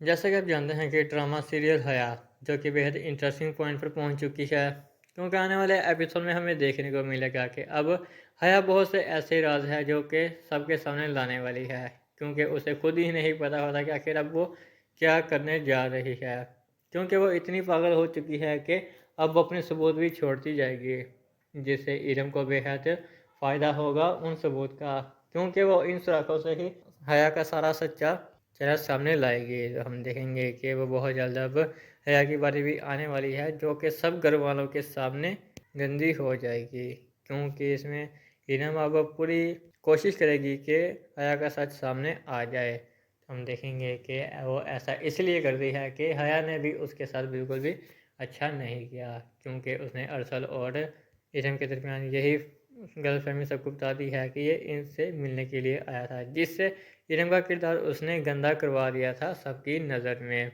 جیسا کہ آپ جانتے ہیں کہ ڈرامہ سیریل حیا جو کہ بےحد انٹرسٹنگ پوائنٹ پر پہنچ چکی ہے، کیونکہ آنے والے ایپیسوڈ میں ہمیں دیکھنے کو ملے گا کہ اب حیا بہت سے ایسے راز ہے جو کہ سب کے سامنے لانے والی ہے، کیونکہ اسے خود ہی نہیں پتا ہوتا کہ آخر اب وہ کیا کرنے جا رہی ہے، کیونکہ وہ اتنی پاگل ہو چکی ہے کہ اب اپنے ثبوت بھی چھوڑتی جائے گی، جس سے ارم کو بےحد فائدہ ہوگا ان ثبوت کا، کیونکہ وہ ان سراخوں سے ہی حیا کا سارا سچا چہرہ سامنے لائے گی۔ ہم دیکھیں گے کہ وہ بہت جلد اب حیا کی باری بھی آنے والی ہے جو کہ سب گھر والوں کے سامنے گندی ہو جائے گی، کیونکہ اس میں ارم اب پوری کوشش کرے گی کہ حیا کا سچ سامنے آ جائے۔ ہم دیکھیں گے کہ وہ ایسا اس لیے کر رہی ہے کہ حیا نے بھی اس کے ساتھ بالکل بھی اچھا نہیں کیا، کیونکہ اس نے ارسل اور ارم کے درمیان یہی غلط فہمی سب کو بتا دی ہے کہ یہ ان سے ملنے کے لیے آیا تھا، جس سے ارم کا کردار اس نے گندا کروا دیا تھا سب کی نظر میں۔